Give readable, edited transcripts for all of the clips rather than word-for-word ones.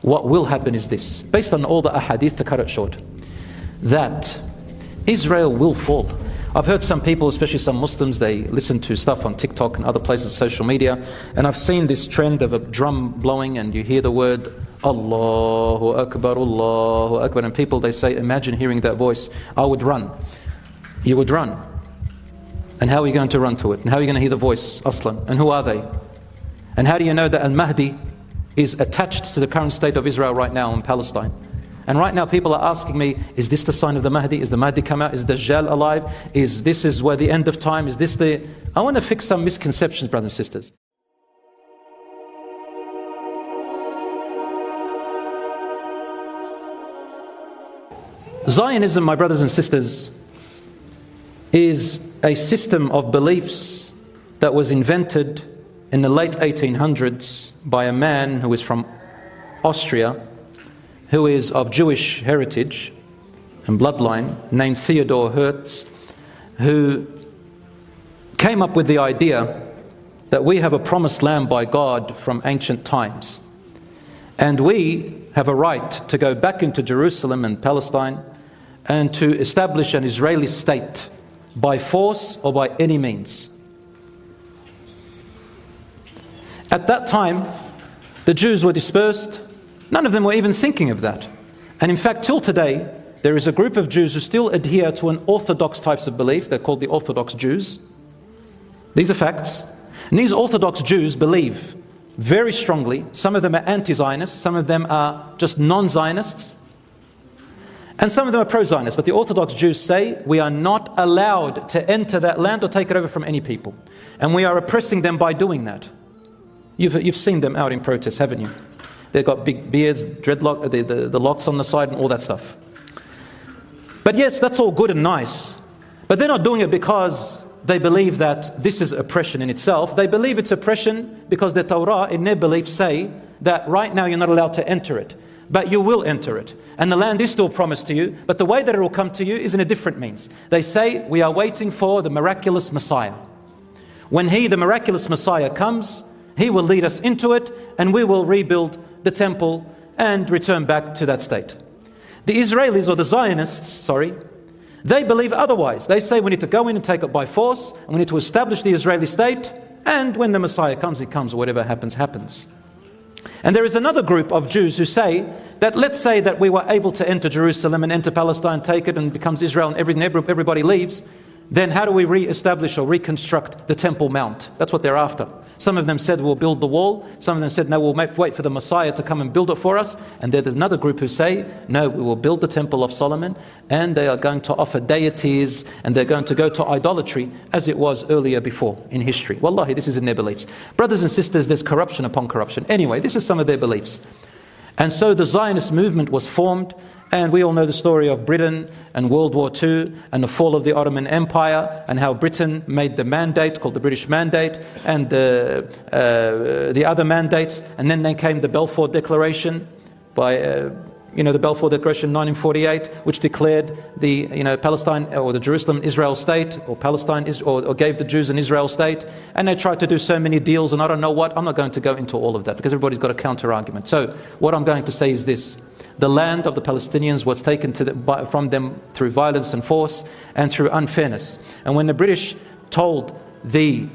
what will happen is this, based on all the ahadith, to cut it short, that Israel will fall. I've heard some people, especially some Muslims, they listen to stuff on TikTok and other places, social media, and I've seen this trend of a drum blowing and you hear the word Allahu Akbar, Allahu Akbar, and people, they say, imagine hearing that voice. I would run. You would run. And how are you going to run to it? And how are you going to hear the voice, Aslan? And who are they? And how do you know that Al-Mahdi is attached to the current state of Israel right now in Palestine? And right now people are asking me, is this the sign of the Mahdi? Is the Mahdi come out? Is Dajjal alive? Is where the end of time? Is this the... I want to fix some misconceptions, brothers and sisters. Zionism, my brothers and sisters, is a system of beliefs that was invented in the late 1800s by a man who is from Austria, who is of Jewish heritage and bloodline, named Theodor Hertz, who came up with the idea that we have a promised land by God from ancient times, and we have a right to go back into Jerusalem and Palestine and to establish an Israeli state by force or by any means. At that time, the Jews were dispersed. None of them were even thinking of that. And in fact, till today, there is a group of Jews who still adhere to an orthodox types of belief. They're called the Orthodox Jews. These are facts. And these Orthodox Jews believe very strongly. Some of them are anti-Zionists, some of them are just non-Zionists, and some of them are pro-Zionists. But the Orthodox Jews say we are not allowed to enter that land or take it over from any people. And we are oppressing them by doing that. You've seen them out in protest, haven't you? They've got big beards, dreadlock, the locks on the side and all that stuff. But yes, that's all good and nice. But they're not doing it because they believe that this is oppression in itself. They believe it's oppression because the Torah, in their belief, say that right now you're not allowed to enter it. But you will enter it. And the land is still promised to you, but the way that it will come to you is in a different means. They say, we are waiting for the miraculous Messiah. When He, the miraculous Messiah, comes, He will lead us into it, and we will rebuild the temple and return back to that state. The Israelis, or the Zionists, they believe otherwise. They say we need to go in and take it by force, and we need to establish the Israeli state, and when the Messiah comes, He comes, or whatever happens, happens. And there is another group of Jews who say that, let's say that we were able to enter Jerusalem and enter Palestine, take it and becomes Israel, and everybody leaves, then how do we re-establish or reconstruct the Temple Mount? That's what they're after. Some of them said we'll build the wall. Some of them said, no, we'll wait for the Messiah to come and build it for us. And there's another group who say, no, we will build the Temple of Solomon, and they are going to offer deities, and they're going to go to idolatry as it was earlier before in history. Wallahi, this is in their beliefs. Brothers and sisters, there's corruption upon corruption. Anyway, this is some of their beliefs. And so the Zionist movement was formed. And we all know the story of Britain and World War II and the fall of the Ottoman Empire, and how Britain made the mandate called the British Mandate, and the other mandates, and then came the Balfour Declaration by the Balfour Declaration in 1948, which declared the Palestine or the Jerusalem Israel state, or Palestine or gave the Jews an Israel state. And they tried to do so many deals, and I don't know what. I'm not going to go into all of that because everybody's got a counter argument. So what I'm going to say is this: the land of the Palestinians was taken from them through violence and force and through unfairness. And when the British told the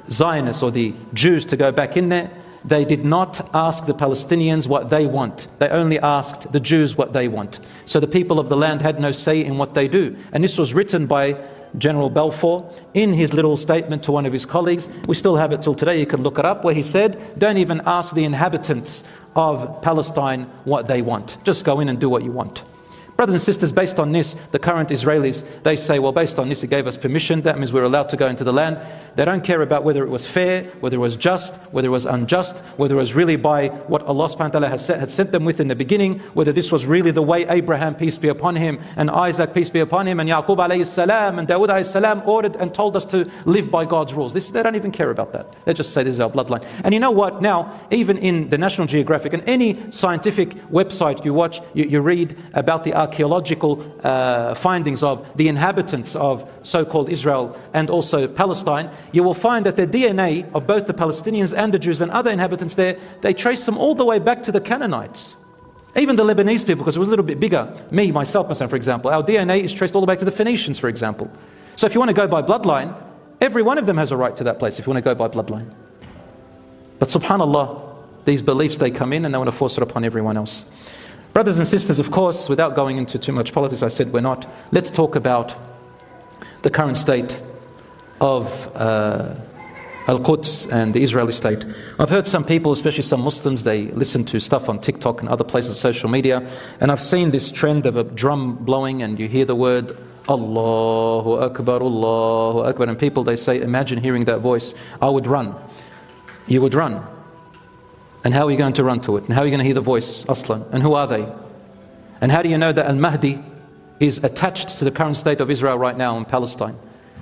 Zionists or the Jews to go back in there, they did not ask the Palestinians what they want. They only asked the Jews what they want. So the people of the land had no say in what they do. And this was written by General Balfour in his little statement to one of his colleagues. We still have it till today, you can look it up, where he said, don't even ask the inhabitants of Palestine what they want. Just go in and do what you want. Brothers and sisters, based on this, the current Israelis, they say, well, based on this, He gave us permission. That means we're allowed to go into the land. They don't care about whether it was fair, whether it was just, whether it was unjust, whether it was really by what Allah subhanahu wa ta'ala had sent them with in the beginning, whether this was really the way Abraham, peace be upon him, and Isaac, peace be upon him, and Yaqub alayhi salam, and Dawood alayhi salam ordered and told us to live by God's rules. They don't even care about that. They just say this is our bloodline. And you know what? Now, even in the National Geographic and any scientific website you watch, you read about the archaeological findings of the inhabitants of so-called Israel and also Palestine, you will find that the DNA of both the Palestinians and the Jews and other inhabitants there, they trace them all the way back to the Canaanites. Even the Lebanese people, because it was a little bit bigger. Myself, for example, our DNA is traced all the way back to the Phoenicians, for example. So if you want to go by bloodline, every one of them has a right to that place if you want to go by bloodline. But subhanAllah, these beliefs, they come in and they want to force it upon everyone else. Brothers and sisters, of course, without going into too much politics, I said we're not. Let's talk about the current state of Al-Quds and the Israeli state. I've heard some people, especially some Muslims, they listen to stuff on TikTok and other places, social media, and I've seen this trend of a drum blowing and you hear the word Allahu Akbar, Allahu Akbar, and people, they say, imagine hearing that voice. I would run. You would run. And how are you going to run to it? And how are you going to hear the voice, Aslan? And who are they? And how do you know that Al-Mahdi is attached to the current state of Israel right now in Palestine?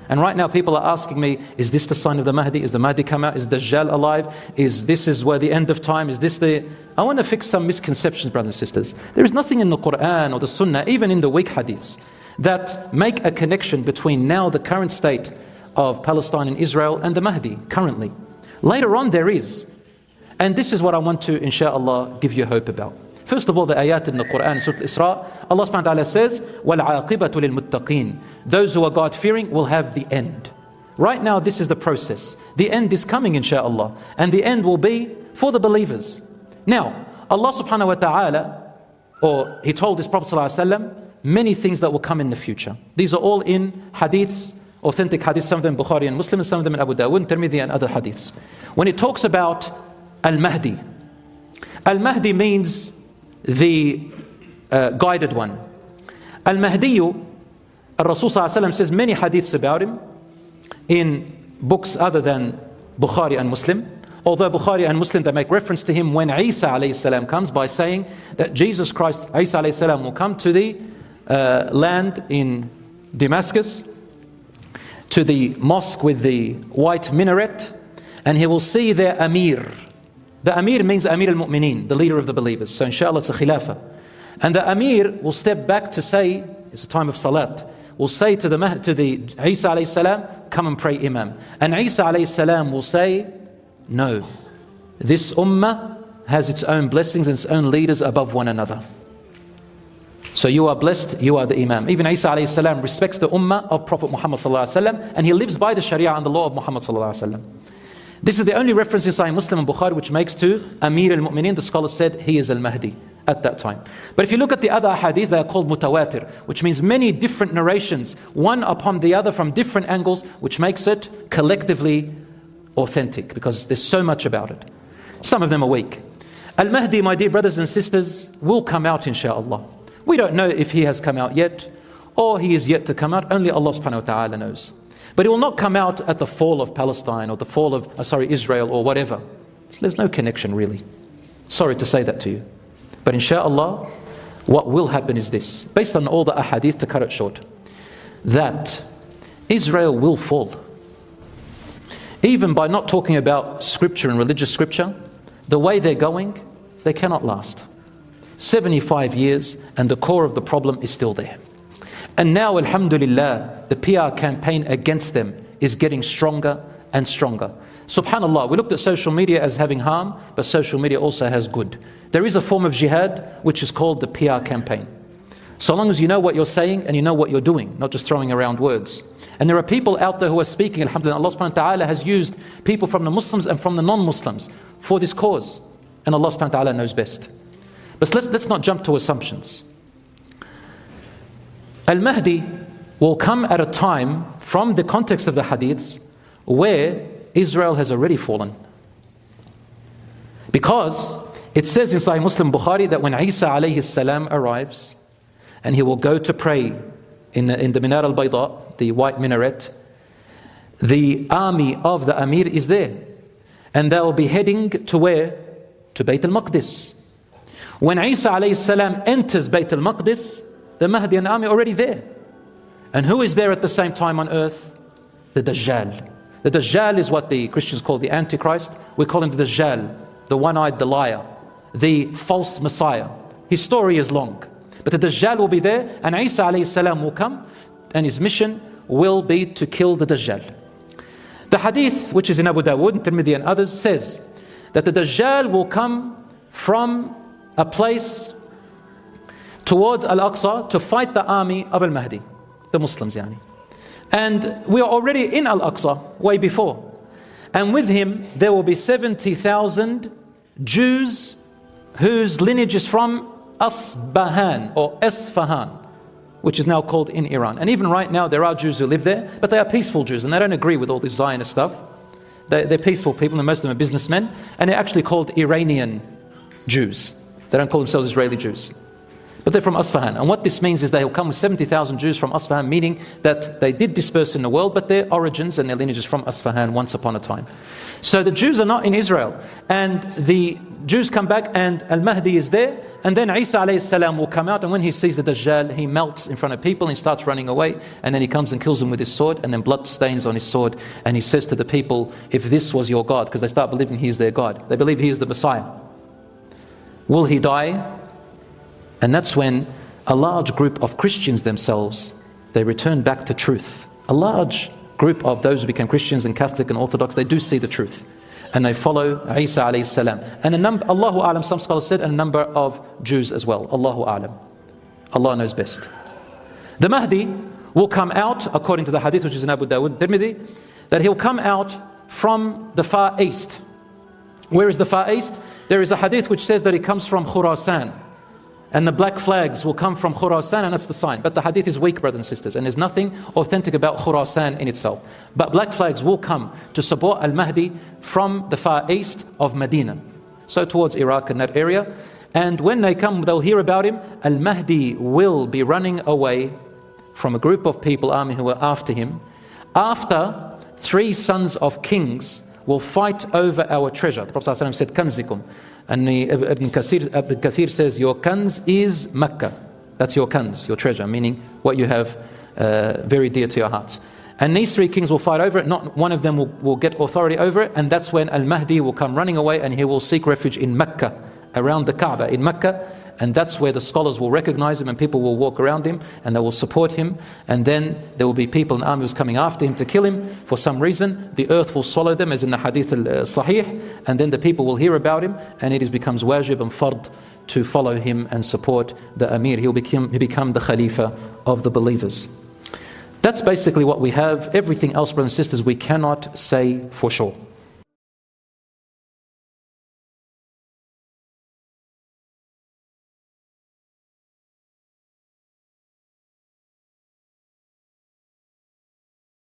And right now people are asking me, is this the sign of the Mahdi? Is the Mahdi come out? Is Dajjal alive? Is where the end of time? Is this the... I want to fix some misconceptions, brothers and sisters. There is nothing in the Quran or the Sunnah, even in the weak hadiths, that make a connection between now the current state of Palestine and Israel and the Mahdi currently. Later on there is. And this is what I want to, inshaAllah, give you hope about. First of all, the ayat in the Quran, Surah Al-Isra, Allah subhanahu wa ta'ala says, وَالْعَاقِبَةُ لِلْمُتَّقِينَ. Those who are God-fearing will have the end. Right now, this is the process. The end is coming, inshaAllah. And the end will be for the believers. Now, Allah subhanahu wa ta'ala, or He told His Prophet sallallahu alaihi wasallam, many things that will come in the future. These are all in hadiths, authentic hadiths, some of them Bukhari and Muslim, and some of them in Abu Dawud, Tirmidhi and other hadiths. When it talks about Al-Mahdi, Al-Mahdi means the guided one. Al-Mahdiyu, Al-Rasul sallallahu alaihi wasallam says many hadiths about him in books other than Bukhari and Muslim. Although Bukhari and Muslim, they make reference to him when Isa alayhi salam comes by saying that Jesus Christ, Isa alayhi salam, will come to the land in Damascus, to the mosque with the white minaret, and he will see their Amir. The Amir means Amir al-Mu'mineen, the leader of the believers. So inshallah it's a khilafah. And the Amir will step back to say, it's a time of salat, will say to the Isa alayhi salam, come and pray Imam. And Isa alayhi salam will say, no, this ummah has its own blessings and its own leaders above one another. So you are blessed, you are the Imam. Even Isa alayhi salam respects the ummah of Prophet Muhammad sallallahu alaihi wasallam, and he lives by the Sharia and the law of Muhammad sallallahu alaihi wasallam. This is the only reference in Sahih Muslim and Bukhari which makes to Amir al-Mu'mineen. The scholars said he is al-Mahdi at that time. But if you look at the other hadith, they are called mutawatir, which means many different narrations, one upon the other from different angles, which makes it collectively authentic, because there's so much about it. Some of them are weak. Al-Mahdi, my dear brothers and sisters, will come out inshaAllah. We don't know if he has come out yet, or he is yet to come out. Only Allah subhanahu wa ta'ala knows. But it will not come out at the fall of Palestine or the fall of, Israel or whatever. So there's no connection really. Sorry to say that to you. But inshaAllah, what will happen is this, based on all the ahadith, to cut it short, that Israel will fall. Even by not talking about scripture and religious scripture, the way they're going, they cannot last. 75 years and the core of the problem is still there. And now, alhamdulillah, the PR campaign against them is getting stronger and stronger. Subhanallah, we looked at social media as having harm, but social media also has good. There is a form of jihad which is called the PR campaign. So long as you know what you're saying and you know what you're doing, not just throwing around words. And there are people out there who are speaking, alhamdulillah, Allah subhanahu wa ta'ala has used people from the Muslims and from the non-Muslims for this cause. And Allah subhanahu wa ta'ala knows best. But let's not jump to assumptions. Al-Mahdi will come at a time, from the context of the hadiths, where Israel has already fallen. Because it says in Sahih Muslim Bukhari that when Isa alayhi salam arrives, and he will go to pray in the Minar al-Bayda, the white minaret, the army of the Amir is there. And they will be heading to where? To Bayt al-Maqdis. When Isa alayhi salam enters Bayt al-Maqdis, the Mahdi and army are already there. And who is there at the same time on earth? The Dajjal. The Dajjal is what the Christians call the Antichrist. We call him the Dajjal, the one-eyed, the liar, the false Messiah. His story is long. But the Dajjal will be there, and Isa alayhi salam will come, and his mission will be to kill the Dajjal. The hadith, which is in Abu Dawud, Tirmidhi and others, says that the Dajjal will come from a place towards Al-Aqsa to fight the army of Al-Mahdi, the Muslims yani. And we are already in Al-Aqsa way before. And with him there will be 70,000 Jews whose lineage is from Asbahan or Esfahan, which is now called in Iran. And even right now there are Jews who live there, but they are peaceful Jews and they don't agree with all this Zionist stuff. They're peaceful people and most of them are businessmen, and they're actually called Iranian Jews. They don't call themselves Israeli Jews. But they're from Asfahan. And what this means is they will come with 70,000 Jews from Asfahan, meaning that they did disperse in the world, but their origins and their lineage is from Asfahan once upon a time. So the Jews are not in Israel. And the Jews come back and Al-Mahdi is there. And then Isa alayhi salam will come out, and when he sees the Dajjal, he melts in front of people and he starts running away. And then he comes and kills them with his sword, and then blood stains on his sword. And he says to the people, if this was your God, because they start believing he is their God. They believe he is the Messiah. Will he die? And that's when a large group of Christians themselves, they return back to truth. A large group of those who became Christians and Catholic and Orthodox, they do see the truth. And they follow Isa alayhi salam. And a number, Allahu A'lam, some scholars said, and a number of Jews as well. Allahu A'lam. Allah knows best. The Mahdi will come out, according to the hadith which is in Abu Dawud, Tirmidhi, that he'll come out from the Far East. Where is the Far East? There is a hadith which says that he comes from Khurasan. And the black flags will come from Khurasan, and that's the sign. But the hadith is weak, brothers and sisters, and there's nothing authentic about Khurasan in itself. But black flags will come to support Al-Mahdi from the far east of Medina, so towards Iraq and that area. And when they come, they'll hear about him. Al-Mahdi will be running away from a group of people, army, who are after him, after 3 sons of kings will fight over our treasure. The Prophet ﷺ said, Kanzikum. And Ibn Kathir says, your kanz is Mecca. That's your kanz, your treasure, meaning what you have very dear to your hearts. And these 3 kings will fight over it. Not one of them will get authority over it. And that's when Al-Mahdi will come running away, and he will seek refuge in Mecca, around the Kaaba in Mecca. And that's where the scholars will recognize him, and people will walk around him and they will support him. And then there will be people and armies coming after him to kill him for some reason. The earth will swallow them, as in the hadith al-sahih, and then the people will hear about him, and it becomes wajib and fard to follow him and support the Amir. He'll become the Khalifa of the believers. That's basically what we have. Everything else, brothers and sisters, we cannot say for sure.